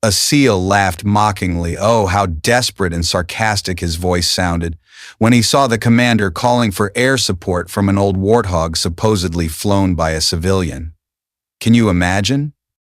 A SEAL laughed mockingly. Oh, how desperate and sarcastic his voice sounded when he saw the commander calling for air support from an old Warthog supposedly flown by a civilian. Can you imagine?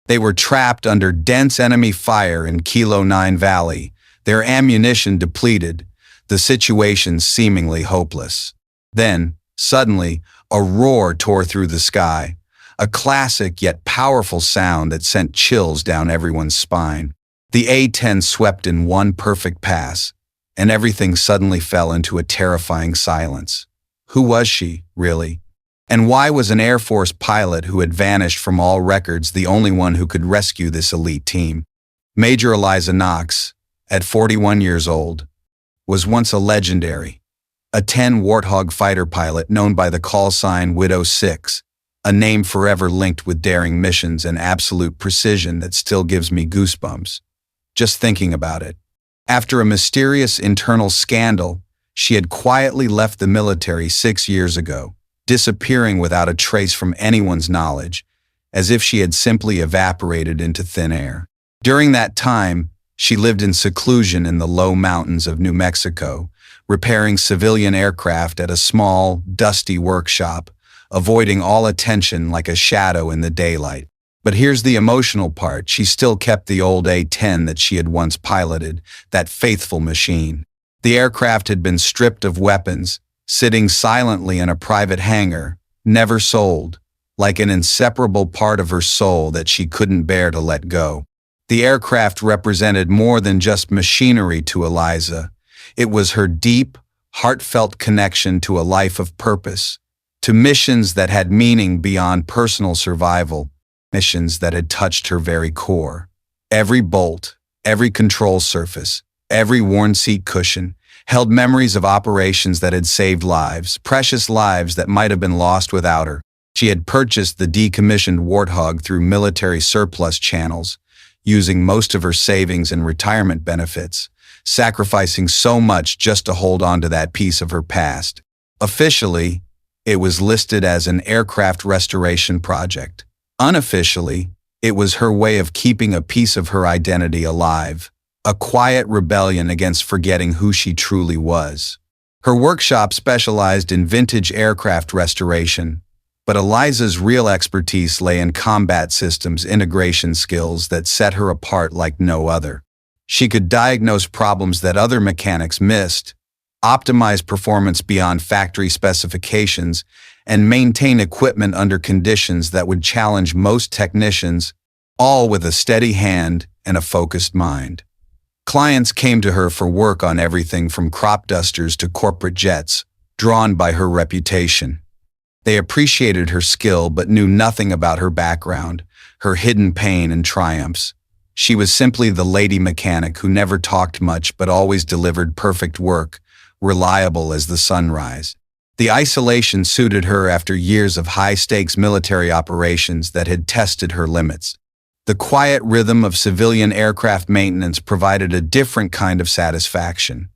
They were trapped under dense enemy fire in Kilo 9 Valley, their ammunition depleted, the situation seemingly hopeless. Then, suddenly, a roar tore through the sky, a classic yet powerful sound that sent chills down everyone's spine. The A-10 swept in one perfect pass, and everything suddenly fell into a terrifying silence. Who was she, really? And why was an Air Force pilot who had vanished from all records the only one who could rescue this elite team? Major Eliza Knox, at 41 years old, was once a legendary, a 10 Warthog fighter pilot known by the call sign Widow 6, a name forever linked with daring missions and absolute precision that still gives me goosebumps, just thinking about it. After a mysterious internal scandal, she had quietly left the military 6 years ago, disappearing without a trace from anyone's knowledge, as if she had simply evaporated into thin air. During that time, she lived in seclusion in the low mountains of New Mexico, repairing civilian aircraft at a small, dusty workshop, avoiding all attention like a shadow in the daylight. But here's the emotional part. She still kept the old A-10 that she had once piloted, that faithful machine. The aircraft had been stripped of weapons, sitting silently in a private hangar, never sold, like an inseparable part of her soul that she couldn't bear to let go. The aircraft represented more than just machinery to Eliza. It was her deep, heartfelt connection to a life of purpose, to missions that had meaning beyond personal survival, missions that had touched her very core. Every bolt, every control surface, every worn seat cushion held memories of operations that had saved lives, precious lives that might have been lost without her. She had purchased the decommissioned Warthog through military surplus channels, using most of her savings and retirement benefits, sacrificing so much just to hold on to that piece of her past. Officially, it was listed as an aircraft restoration project. Unofficially, it was her way of keeping a piece of her identity alive, a quiet rebellion against forgetting who she truly was. Her workshop specialized in vintage aircraft restoration, but Eliza's real expertise lay in combat systems integration skills that set her apart like no other. She could diagnose problems that other mechanics missed, optimize performance beyond factory specifications, and maintain equipment under conditions that would challenge most technicians, all with a steady hand and a focused mind. Clients came to her for work on everything from crop dusters to corporate jets, drawn by her reputation. They appreciated her skill but knew nothing about her background, her hidden pain and triumphs. She was simply the lady mechanic who never talked much but always delivered perfect work, reliable as the sunrise. The isolation suited her after years of high-stakes military operations that had tested her limits. The quiet rhythm of civilian aircraft maintenance provided a different kind of satisfaction.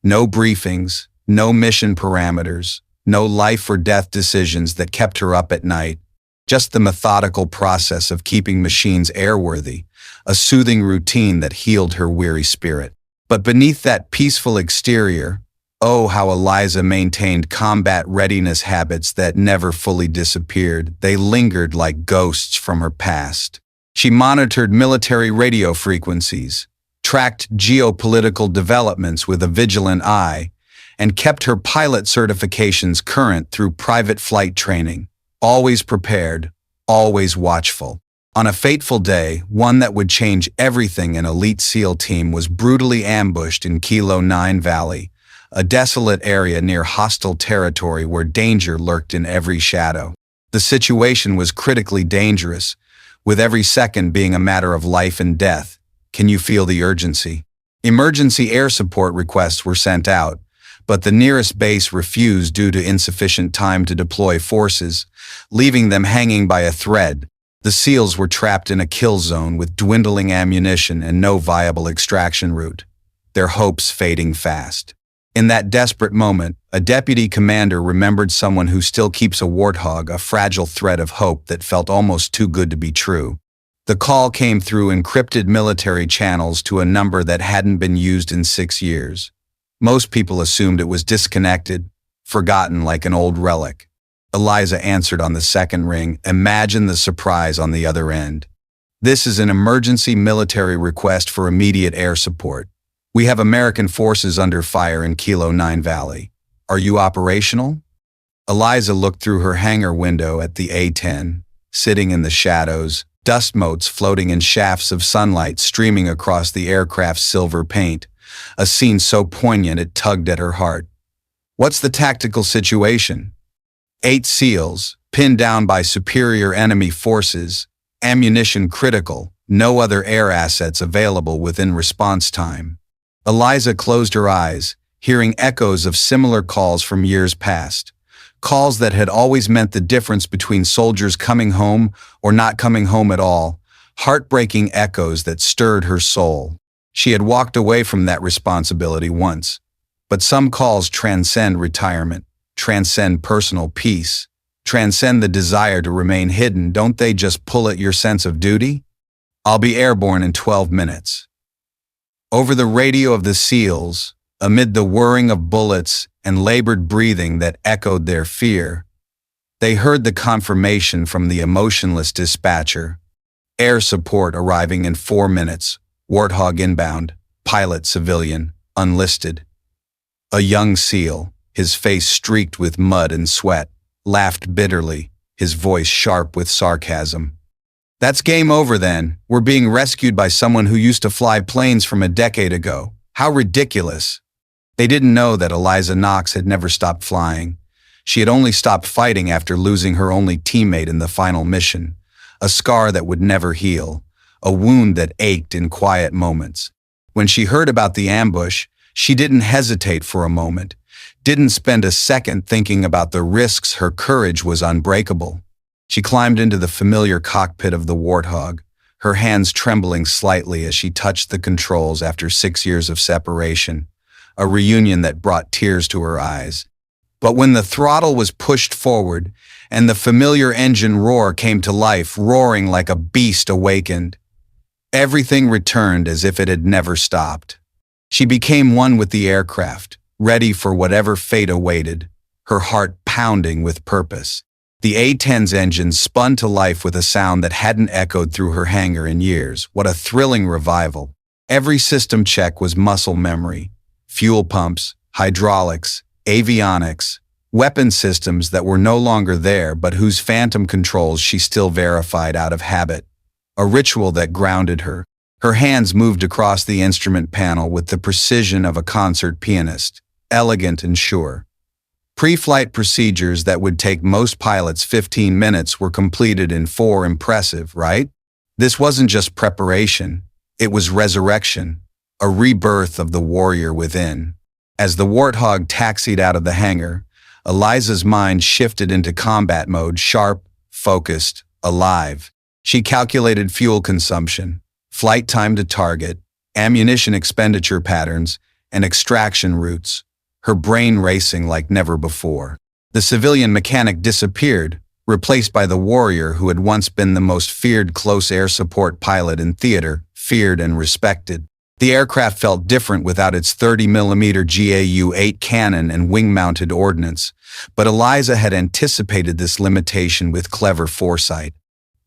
No briefings, no mission parameters, no life or death decisions that kept her up at night, just the methodical process of keeping machines airworthy, a soothing routine that healed her weary spirit. But beneath that peaceful exterior, oh, how Eliza maintained combat readiness habits that never fully disappeared. They lingered like ghosts from her past. She monitored military radio frequencies, tracked geopolitical developments with a vigilant eye, and kept her pilot certifications current through private flight training, always prepared, always watchful. On a fateful day, one that would change everything, an elite SEAL team was brutally ambushed in Kilo 9 Valley, a desolate area near hostile territory where danger lurked in every shadow. The situation was critically dangerous, with every second being a matter of life and death. Can you feel the urgency? Emergency air support requests were sent out, but the nearest base refused due to insufficient time to deploy forces, leaving them hanging by a thread. The SEALs were trapped in a kill zone with dwindling ammunition and no viable extraction route, their hopes fading fast. In that desperate moment, a deputy commander remembered someone who still keeps a Warthog, a fragile thread of hope that felt almost too good to be true. The call came through encrypted military channels to a number that hadn't been used in 6 years. Most people assumed it was disconnected, forgotten like an old relic. Eliza answered on the second ring. Imagine the surprise on the other end. This is an emergency military request for immediate air support. We have American forces under fire in Kilo 9 Valley. Are you operational? Eliza looked through her hangar window at the A-10, sitting in the shadows, dust motes floating in shafts of sunlight streaming across the aircraft's silver paint, a scene so poignant it tugged at her heart. What's the tactical situation? 8 SEALs, pinned down by superior enemy forces, ammunition critical, no other air assets available within response time. Eliza closed her eyes, hearing echoes of similar calls from years past. Calls that had always meant the difference between soldiers coming home or not coming home at all, heartbreaking echoes that stirred her soul. She had walked away from that responsibility once. But some calls transcend retirement, transcend personal peace, transcend the desire to remain hidden. Don't they just pull at your sense of duty? I'll be airborne in 12 minutes. Over the radio of the SEALs, amid the whirring of bullets and labored breathing that echoed their fear, they heard the confirmation from the emotionless dispatcher. Air support arriving in 4 minutes. Warthog inbound. Pilot civilian. Unlisted. A young SEAL, his face streaked with mud and sweat, laughed bitterly, his voice sharp with sarcasm. That's game over then. We're being rescued by someone who used to fly planes from a decade ago. How ridiculous. They didn't know that Eliza Knox had never stopped flying. She had only stopped fighting after losing her only teammate in the final mission, a scar that would never heal, a wound that ached in quiet moments. When she heard about the ambush, she didn't hesitate for a moment, didn't spend a second thinking about the risks. Her courage was unbreakable. She climbed into the familiar cockpit of the Warthog, her hands trembling slightly as she touched the controls after 6 years of separation, a reunion that brought tears to her eyes. But when the throttle was pushed forward and the familiar engine roar came to life, roaring like a beast awakened, everything returned as if it had never stopped. She became one with the aircraft, ready for whatever fate awaited, her heart pounding with purpose. The A-10's engine spun to life with a sound that hadn't echoed through her hangar in years. What a thrilling revival. Every system check was muscle memory. Fuel pumps, hydraulics, avionics, weapon systems that were no longer there but whose phantom controls she still verified out of habit. A ritual that grounded her. Her hands moved across the instrument panel with the precision of a concert pianist, elegant and sure. Pre-flight procedures that would take most pilots 15 minutes were completed in 4. Impressive, right? This wasn't just preparation, it was resurrection, a rebirth of the warrior within. As the Warthog taxied out of the hangar, Eliza's mind shifted into combat mode, sharp, focused, alive. She calculated fuel consumption, flight time to target, ammunition expenditure patterns, and extraction routes, her brain racing like never before. The civilian mechanic disappeared, replaced by the warrior who had once been the most feared close air support pilot in theater, feared and respected. The aircraft felt different without its 30mm GAU-8 cannon and wing-mounted ordnance, but Eliza had anticipated this limitation with clever foresight.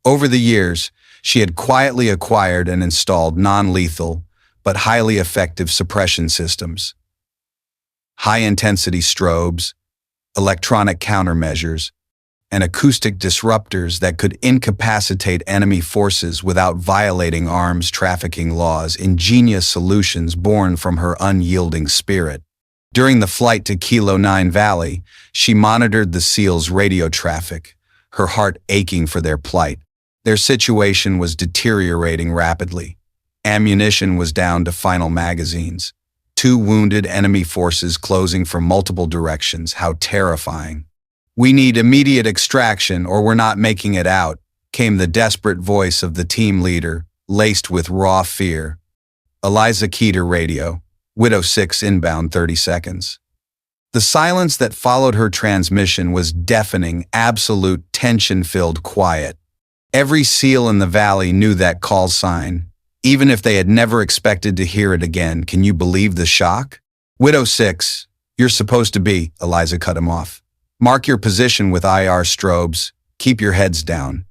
Over the years, she had quietly acquired and installed non-lethal, but highly effective suppression systems. High-intensity strobes, electronic countermeasures, and acoustic disruptors that could incapacitate enemy forces without violating arms trafficking laws, ingenious solutions born from her unyielding spirit. During the flight to Kilo 9 Valley, she monitored the SEALs' radio traffic, her heart aching for their plight. Their situation was deteriorating rapidly. Ammunition was down to final magazines. 2 wounded enemy forces closing from multiple directions. How terrifying. "We need immediate extraction or we're not making it out," came the desperate voice of the team leader, laced with raw fear. Eliza keyed her radio. Widow 6 inbound 30 seconds. The silence that followed her transmission was deafening, absolute tension-filled quiet. Every SEAL in the valley knew that call sign, even if they had never expected to hear it again. Can you believe the shock? Widow 6, you're supposed to be, Eliza cut him off. Mark your position with IR strobes. Keep your heads down.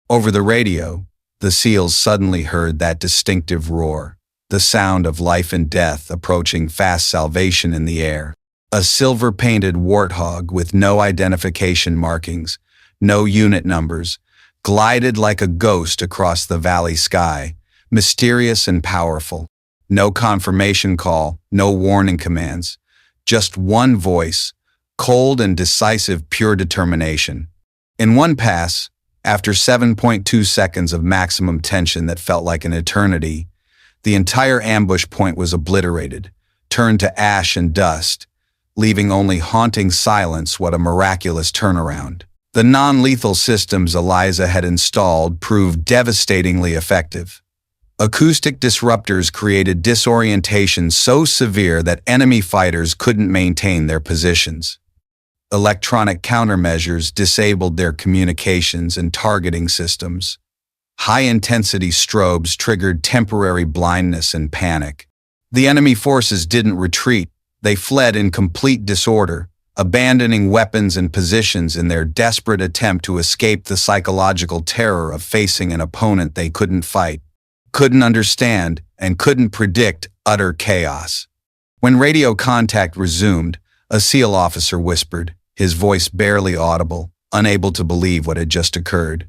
Over the radio, the SEALs suddenly heard that distinctive roar, the sound of life and death approaching, fast salvation in the air. A silver-painted Warthog with no identification markings, no unit numbers, glided like a ghost across the valley sky, mysterious and powerful. No confirmation call, no warning commands. Just one voice, cold and decisive, pure determination. In one pass, after 7.2 seconds of maximum tension that felt like an eternity, the entire ambush point was obliterated, turned to ash and dust, leaving only haunting silence. What a miraculous turnaround. The non-lethal systems Eliza had installed proved devastatingly effective. Acoustic disruptors created disorientation so severe that enemy fighters couldn't maintain their positions. Electronic countermeasures disabled their communications and targeting systems. High-intensity strobes triggered temporary blindness and panic. The enemy forces didn't retreat. They fled in complete disorder, abandoning weapons and positions in their desperate attempt to escape the psychological terror of facing an opponent they couldn't fight, couldn't understand, and couldn't predict. Utter chaos. When radio contact resumed, a SEAL officer whispered, his voice barely audible, unable to believe what had just occurred.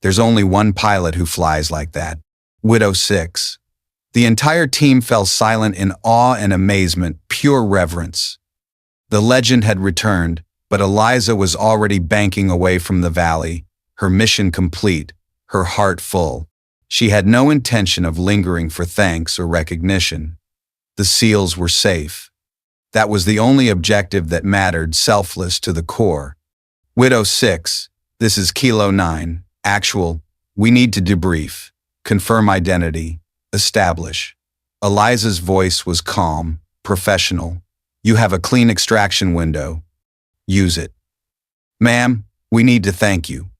There's only one pilot who flies like that. Widow 6. The entire team fell silent in awe and amazement, pure reverence. The legend had returned, but Eliza was already banking away from the valley, her mission complete, her heart full. She had no intention of lingering for thanks or recognition. The SEALs were safe. That was the only objective that mattered, selfless to the core. Widow 6, this is Kilo 9. Actual, we need to debrief, confirm identity, establish. Eliza's voice was calm, professional. You have a clean extraction window. Use it. Ma'am, we need to thank you.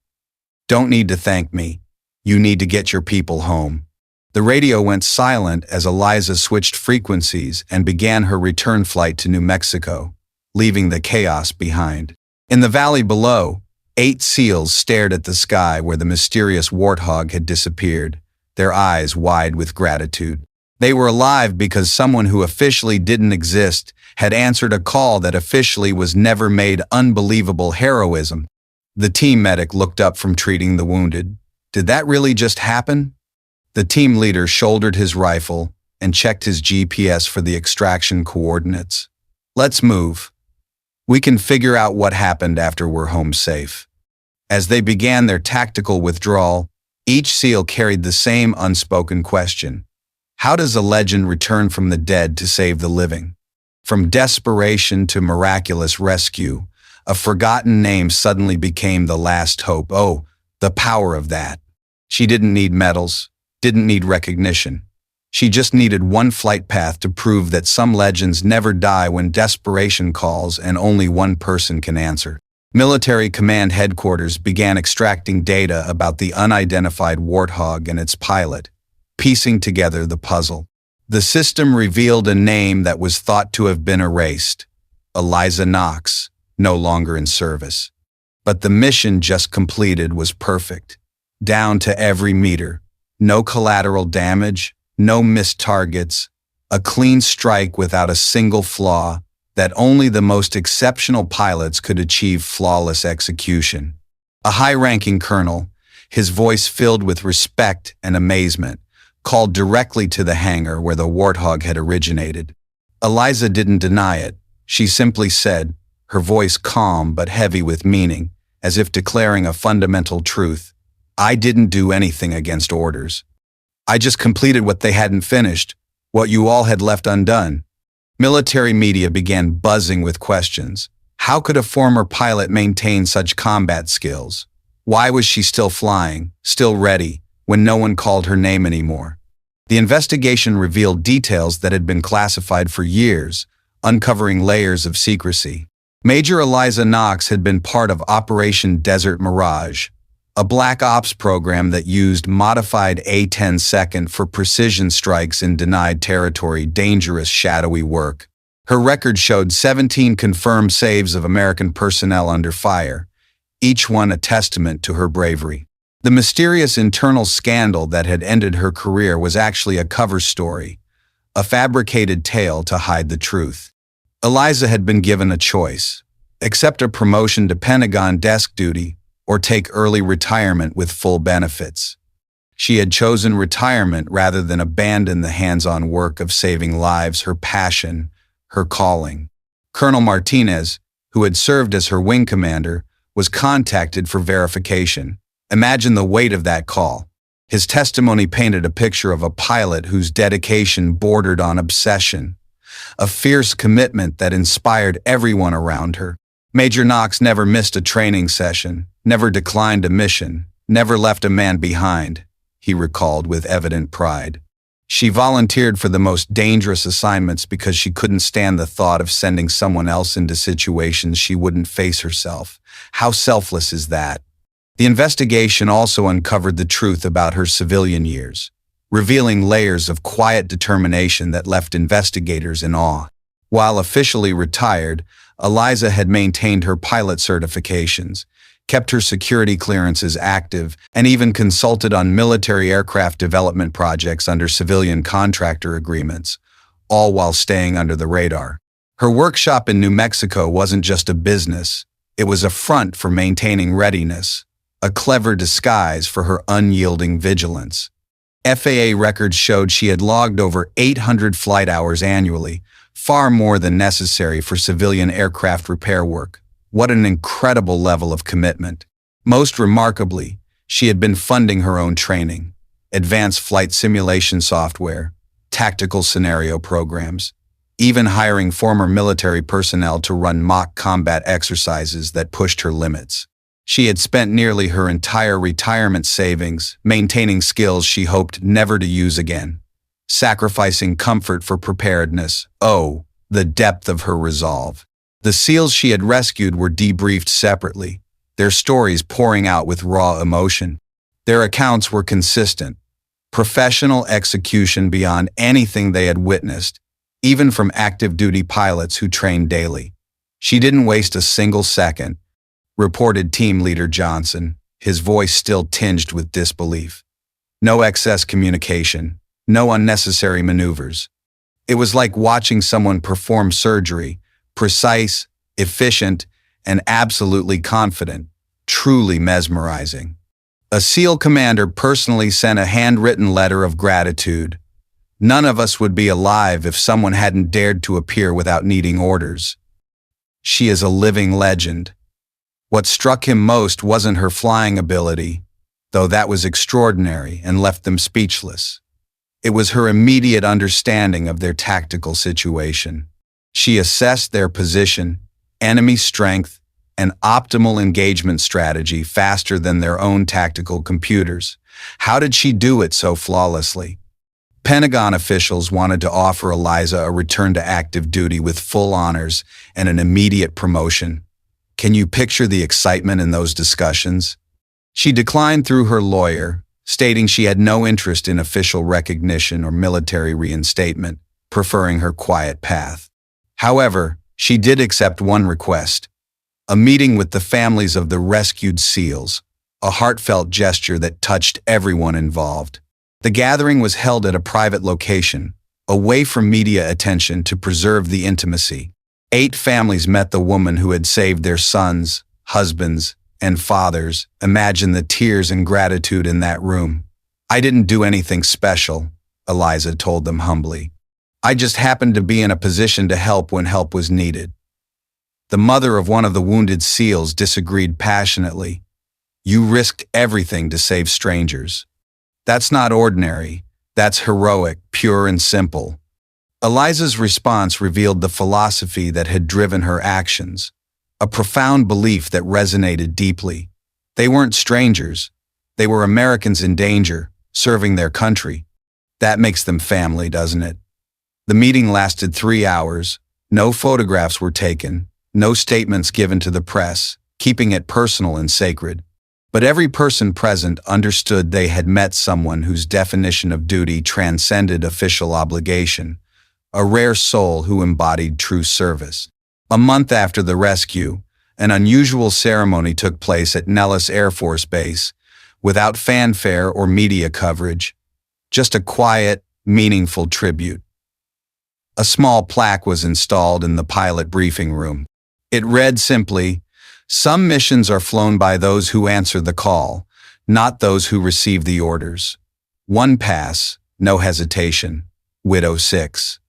Don't need to thank me. You need to get your people home. The radio went silent as Eliza switched frequencies and began her return flight to New Mexico, leaving the chaos behind. In the valley below, 8 SEALs stared at the sky where the mysterious Warthog had disappeared, their eyes wide with gratitude. They were alive because someone who officially didn't exist had answered a call that officially was never made. Unbelievable heroism. The team medic looked up from treating the wounded. Did that really just happen? The team leader shouldered his rifle and checked his GPS for the extraction coordinates. Let's move. We can figure out what happened after we're home safe. As they began their tactical withdrawal, each SEAL carried the same unspoken question. How does a legend return from the dead to save the living? From desperation to miraculous rescue, a forgotten name suddenly became the last hope. Oh, the power of that. She didn't need medals, didn't need recognition. She just needed one flight path to prove that some legends never die when desperation calls and only one person can answer. Military Command Headquarters began extracting data about the unidentified Warthog and its pilot, piecing together the puzzle. The system revealed a name that was thought to have been erased, Eliza Knox, no longer in service. But the mission just completed was perfect, down to every meter. No collateral damage, no missed targets, a clean strike without a single flaw that only the most exceptional pilots could achieve flawless execution. A high-ranking colonel, his voice filled with respect and amazement, called directly to the hangar where the Warthog had originated. Eliza didn't deny it. She simply said, her voice calm but heavy with meaning, as if declaring a fundamental truth. I didn't do anything against orders. I just completed what they hadn't finished, what you all had left undone. Military media began buzzing with questions. How could a former pilot maintain such combat skills? Why was she still flying, still ready, when no one called her name anymore? The investigation revealed details that had been classified for years, uncovering layers of secrecy. Major Eliza Knox had been part of Operation Desert Mirage, a black ops program that used modified A-10 second for precision strikes in denied territory, dangerous, shadowy work. Her record showed 17 confirmed saves of American personnel under fire, each one a testament to her bravery. The mysterious internal scandal that had ended her career was actually a cover story, a fabricated tale to hide the truth. Eliza had been given a choice: accept a promotion to Pentagon desk duty or take early retirement with full benefits. She had chosen retirement rather than abandon the hands-on work of saving lives, her passion, her calling. Colonel Martinez, who had served as her wing commander, was contacted for verification. Imagine the weight of that call. His testimony painted a picture of a pilot whose dedication bordered on obsession, a fierce commitment that inspired everyone around her. Major Knox never missed a training session, never declined a mission, never left a man behind, he recalled with evident pride. She volunteered for the most dangerous assignments because she couldn't stand the thought of sending someone else into situations she wouldn't face herself. How selfless is that? The investigation also uncovered the truth about her civilian years, revealing layers of quiet determination that left investigators in awe. While officially retired, Eliza had maintained her pilot certifications, kept her security clearances active, and even consulted on military aircraft development projects under civilian contractor agreements, all while staying under the radar. Her workshop in New Mexico wasn't just a business, it was a front for maintaining readiness, a clever disguise for her unyielding vigilance. FAA records showed she had logged over 800 flight hours annually, far more than necessary for civilian aircraft repair work. What an incredible level of commitment. Most remarkably, she had been funding her own training, advanced flight simulation software, tactical scenario programs, even hiring former military personnel to run mock combat exercises that pushed her limits. She had spent nearly her entire retirement savings maintaining skills she hoped never to use again, sacrificing comfort for preparedness. Oh, the depth of her resolve. The SEALs she had rescued were debriefed separately, their stories pouring out with raw emotion. Their accounts were consistent, professional execution beyond anything they had witnessed, even from active duty pilots who trained daily. She didn't waste a single second, reported team leader Johnson, his voice still tinged with disbelief. No excess communication, no unnecessary maneuvers. It was like watching someone perform surgery, precise, efficient, and absolutely confident, truly mesmerizing. A SEAL commander personally sent a handwritten letter of gratitude. None of us would be alive if someone hadn't dared to appear without needing orders. She is a living legend. What struck him most wasn't her flying ability, though that was extraordinary and left them speechless. It was her immediate understanding of their tactical situation. She assessed their position, enemy strength, and optimal engagement strategy faster than their own tactical computers. How did she do it so flawlessly? Pentagon officials wanted to offer Eliza a return to active duty with full honors and an immediate promotion. Can you picture the excitement in those discussions? She declined through her lawyer, stating she had no interest in official recognition or military reinstatement, preferring her quiet path. However, she did accept one request: a meeting with the families of the rescued SEALs, a heartfelt gesture that touched everyone involved. The gathering was held at a private location, away from media attention to preserve the intimacy. 8 families met the woman who had saved their sons, husbands, and fathers. Imagine the tears and gratitude in that room. I didn't do anything special, Eliza told them humbly. I just happened to be in a position to help when help was needed. The mother of one of the wounded SEALs disagreed passionately. You risked everything to save strangers. That's not ordinary. That's heroic, pure and simple. Eliza's response revealed the philosophy that had driven her actions, a profound belief that resonated deeply. They weren't strangers. They were Americans in danger, serving their country. That makes them family, doesn't it? The meeting lasted 3 hours. No photographs were taken, no statements given to the press, keeping it personal and sacred. But every person present understood they had met someone whose definition of duty transcended official obligation, a rare soul who embodied true service. A month after the rescue, an unusual ceremony took place at Nellis Air Force Base, without fanfare or media coverage, just a quiet, meaningful tribute. A small plaque was installed in the pilot briefing room. It read simply, "Some missions are flown by those who answer the call, not those who receive the orders. One pass, no hesitation. Widow 6.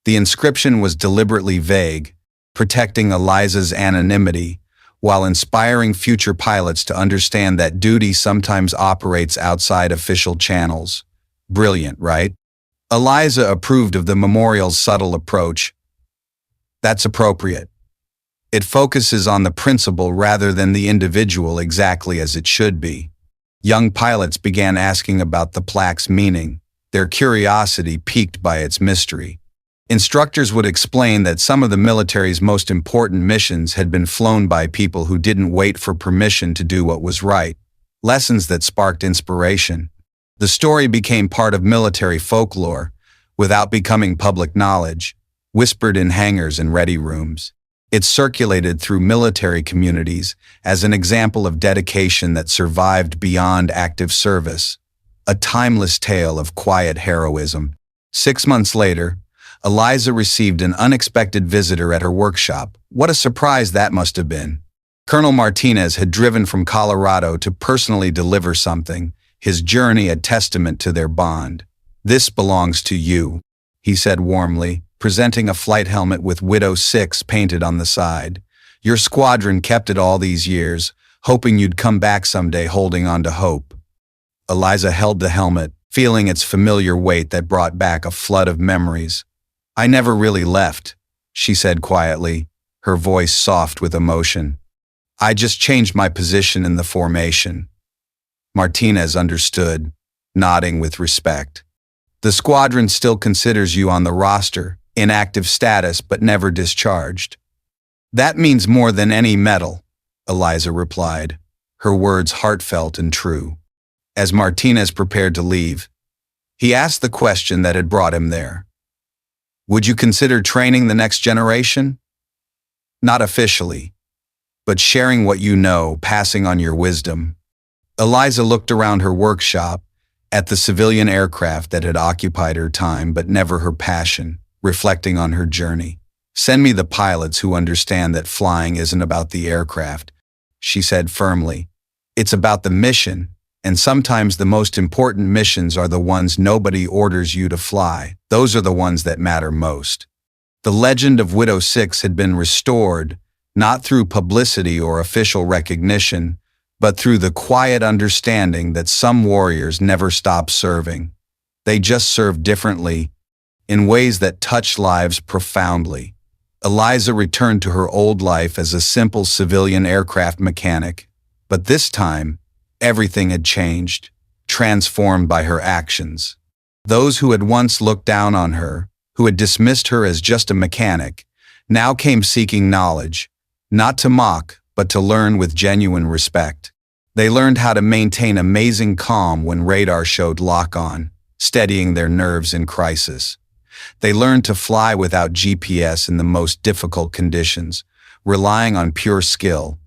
The inscription was deliberately vague, protecting Eliza's anonymity, while inspiring future pilots to understand that duty sometimes operates outside official channels. Brilliant, right? Eliza approved of the memorial's subtle approach. That's appropriate. It focuses on the principle rather than the individual, exactly as it should be. Young pilots began asking about the plaque's meaning, their curiosity piqued by its mystery. Instructors would explain that some of the military's most important missions had been flown by people who didn't wait for permission to do what was right, lessons that sparked inspiration. The story became part of military folklore, without becoming public knowledge, whispered in hangars and ready rooms. It circulated through military communities as an example of dedication that survived beyond active service, a timeless tale of quiet heroism. 6 months later, Eliza received an unexpected visitor at her workshop. What a surprise that must have been. Colonel Martinez had driven from Colorado to personally deliver something, his journey a testament to their bond. "This belongs to you," he said warmly, presenting a flight helmet with Widow 6 painted on the side. "Your squadron kept it all these years, hoping you'd come back someday, holding on to hope." Eliza held the helmet, feeling its familiar weight that brought back a flood of memories. "I never really left," she said quietly, her voice soft with emotion. "I just changed my position in the formation." Martinez understood, nodding with respect. "The squadron still considers you on the roster, in active status but never discharged." "That means more than any medal," Eliza replied, her words heartfelt and true. As Martinez prepared to leave, he asked the question that had brought him there. "Would you consider training the next generation?" "Not officially, but sharing what you know, passing on your wisdom." Eliza looked around her workshop, at the civilian aircraft that had occupied her time but never her passion, reflecting on her journey. "Send me the pilots who understand that flying isn't about the aircraft," she said firmly. "It's about the mission, and sometimes the most important missions are the ones nobody orders you to fly. Those are the ones that matter most." The legend of Widow 6 had been restored, not through publicity or official recognition, but through the quiet understanding that some warriors never stop serving. They just served differently, in ways that touched lives profoundly. Eliza returned to her old life as a simple civilian aircraft mechanic, but this time, everything had changed, transformed by her actions. Those who had once looked down on her, who had dismissed her as just a mechanic, now came seeking knowledge, not to mock, but to learn with genuine respect. They learned how to maintain amazing calm when radar showed lock-on, steadying their nerves in crisis. They learned to fly without GPS in the most difficult conditions, relying on pure skill.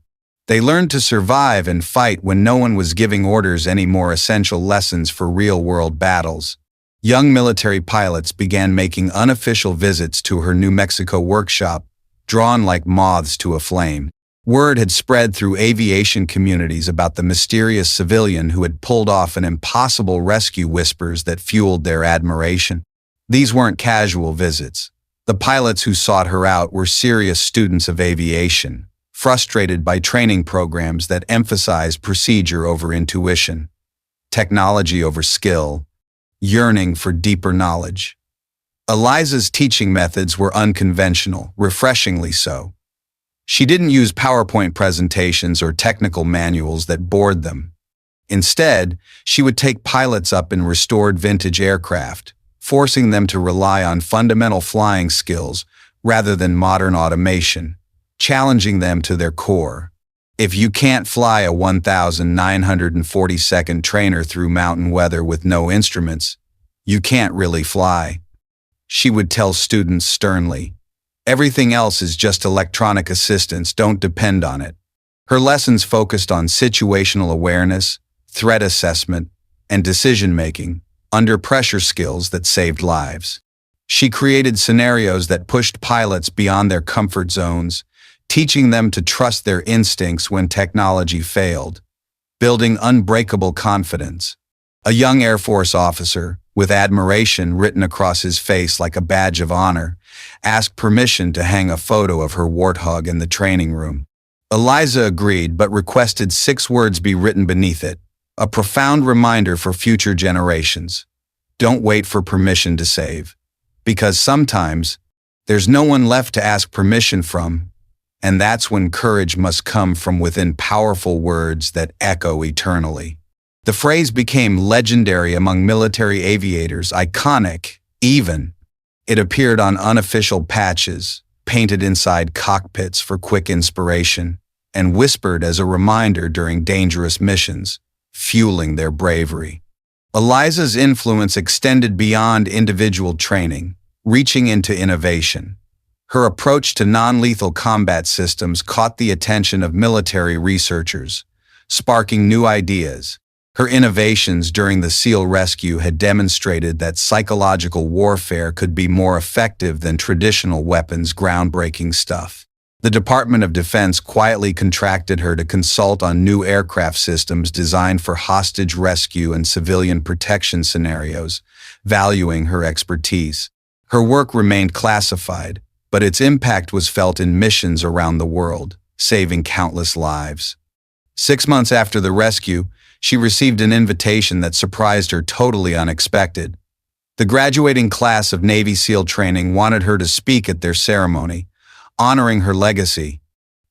They learned to survive and fight when no one was giving orders, any more essential lessons for real-world battles. Young military pilots began making unofficial visits to her New Mexico workshop, drawn like moths to a flame. Word had spread through aviation communities about the mysterious civilian who had pulled off an impossible rescue, whispers that fueled their admiration. These weren't casual visits. The pilots who sought her out were serious students of aviation, frustrated by training programs that emphasized procedure over intuition, technology over skill, yearning for deeper knowledge. Eliza's teaching methods were unconventional, refreshingly so. She didn't use PowerPoint presentations or technical manuals that bored them. Instead, she would take pilots up in restored vintage aircraft, forcing them to rely on fundamental flying skills rather than modern automation, challenging them to their core. If you can't fly a 1,940-second trainer through mountain weather with no instruments, you can't really fly. She would tell students sternly. Everything else is just electronic assistance, don't depend on it. Her lessons focused on situational awareness, threat assessment, and decision-making, under pressure skills that saved lives. She created scenarios that pushed pilots beyond their comfort zones, teaching them to trust their instincts when technology failed, building unbreakable confidence. A young Air Force officer, with admiration written across his face like a badge of honor, asked permission to hang a photo of her Warthog in the training room. Eliza agreed but requested 6 words be written beneath it, a profound reminder for future generations. Don't wait for permission to save, because sometimes there's no one left to ask permission from, and that's when courage must come from within, powerful words that echo eternally. The phrase became legendary among military aviators, iconic, even. It appeared on unofficial patches, painted inside cockpits for quick inspiration, and whispered as a reminder during dangerous missions, fueling their bravery. Eliza's influence extended beyond individual training, reaching into innovation. Her approach to non-lethal combat systems caught the attention of military researchers, sparking new ideas. Her innovations during the SEAL rescue had demonstrated that psychological warfare could be more effective than traditional weapons, groundbreaking stuff. The Department of Defense quietly contracted her to consult on new aircraft systems designed for hostage rescue and civilian protection scenarios, valuing her expertise. Her work remained classified, but its impact was felt in missions around the world, saving countless lives. 6 months after the rescue, she received an invitation that surprised her, totally unexpected. The graduating class of Navy SEAL training wanted her to speak at their ceremony, honoring her legacy.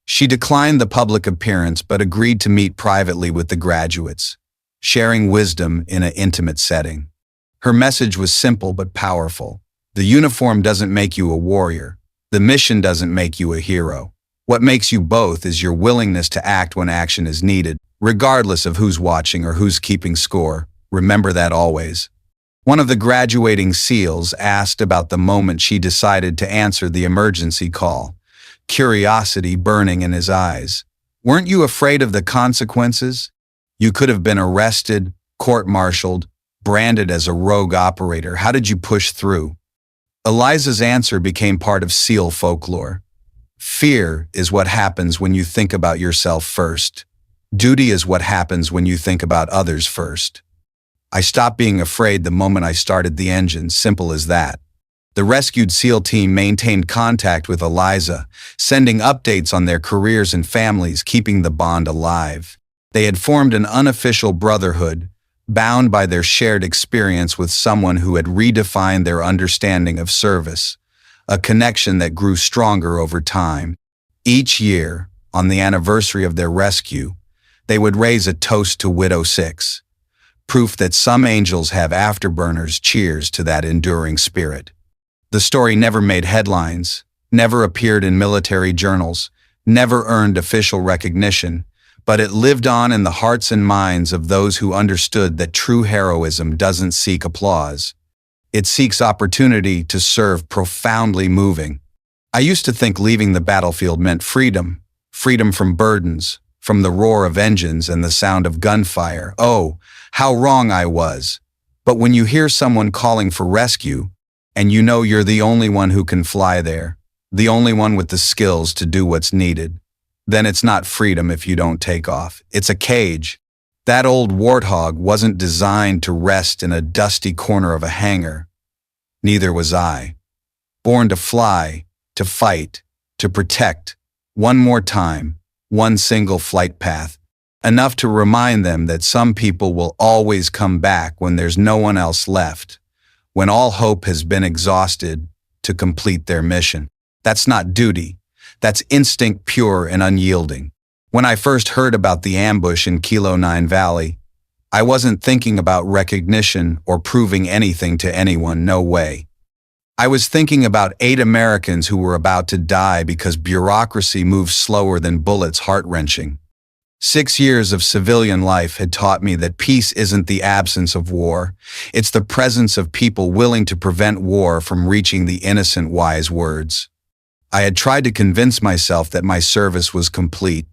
She declined the public appearance but agreed to meet privately with the graduates, sharing wisdom in an intimate setting. Her message was simple but powerful. The uniform doesn't make you a warrior. The mission doesn't make you a hero. What makes you both is your willingness to act when action is needed, regardless of who's watching or who's keeping score. Remember that always. One of the graduating SEALs asked about the moment she decided to answer the emergency call, curiosity burning in his eyes. Weren't you afraid of the consequences? You could have been arrested, court-martialed, branded as a rogue operator. How did you push through? Eliza's answer became part of SEAL folklore. Fear is what happens when you think about yourself first. Duty is what happens when you think about others first. I stopped being afraid the moment I started the engine, simple as that. The rescued SEAL team maintained contact with Eliza, sending updates on their careers and families, keeping the bond alive. They had formed an unofficial brotherhood, bound by their shared experience with someone who had redefined their understanding of service, a connection that grew stronger over time. Each year, on the anniversary of their rescue, they would raise a toast to Widow 6, proof that some angels have afterburners. Cheers to that enduring spirit. The story never made headlines, never appeared in military journals, never earned official recognition, but it lived on in the hearts and minds of those who understood that true heroism doesn't seek applause. It seeks opportunity to serve. Profoundly moving. I used to think leaving the battlefield meant freedom, freedom from burdens, from the roar of engines and the sound of gunfire. Oh, how wrong I was. But when you hear someone calling for rescue, and you know you're the only one who can fly there, the only one with the skills to do what's needed, then it's not freedom if you don't take off. It's a cage. That old Warthog wasn't designed to rest in a dusty corner of a hangar. Neither was I. Born to fly, to fight, to protect. One more time, one single flight path. Enough to remind them that some people will always come back when there's no one else left, when all hope has been exhausted, to complete their mission. That's not duty. That's instinct, pure and unyielding. When I first heard about the ambush in Kilo 9 Valley, I wasn't thinking about recognition or proving anything to anyone, no way. I was thinking about 8 Americans who were about to die because bureaucracy moves slower than bullets, heart-wrenching. 6 years of civilian life had taught me that peace isn't the absence of war, it's the presence of people willing to prevent war from reaching the innocent wise words. I had tried to convince myself that my service was complete,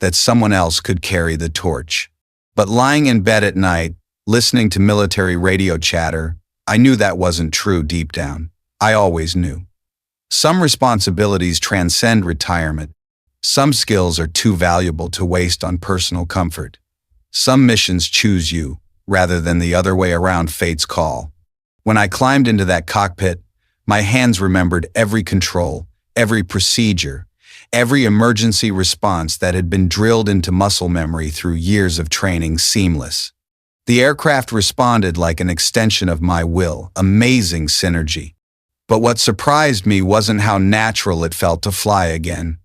that someone else could carry the torch. But lying in bed at night, listening to military radio chatter, I knew that wasn't true deep down. I always knew. Some responsibilities transcend retirement. Some skills are too valuable to waste on personal comfort. Some missions choose you, rather than the other way around fate's call. When I climbed into that cockpit, my hands remembered every control, every procedure, every emergency response that had been drilled into muscle memory through years of training seamless. The aircraft responded like an extension of my will, amazing synergy. But what surprised me wasn't how natural it felt to fly again.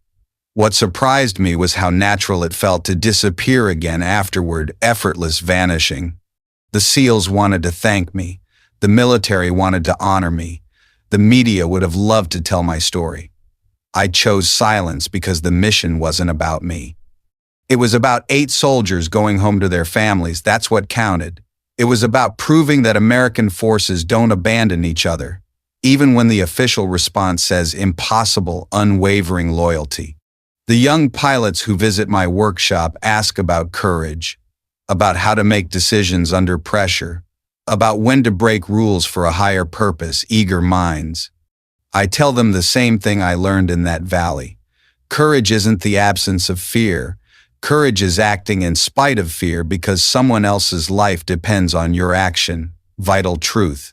What surprised me was how natural it felt to disappear again afterward, effortless vanishing. The SEALs wanted to thank me. The military wanted to honor me. The media would have loved to tell my story. I chose silence because the mission wasn't about me. It was about 8 soldiers going home to their families. That's what counted. It was about proving that American forces don't abandon each other, even when the official response says impossible, unwavering loyalty. The young pilots who visit my workshop ask about courage, about how to make decisions under pressure, about when to break rules for a higher purpose, eager minds. I tell them the same thing I learned in that valley. Courage isn't the absence of fear. Courage is acting in spite of fear because someone else's life depends on your action. Vital truth.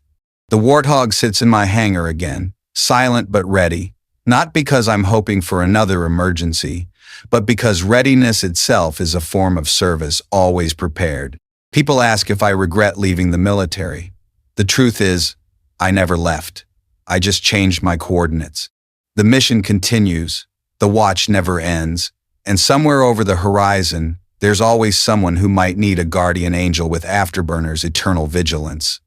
The Warthog sits in my hangar again, silent but ready, not because I'm hoping for another emergency, but because readiness itself is a form of service, always prepared. People ask if I regret leaving the military. The truth is, I never left. I just changed my coordinates. The mission continues, the watch never ends, and somewhere over the horizon, there's always someone who might need a guardian angel with afterburners, eternal vigilance.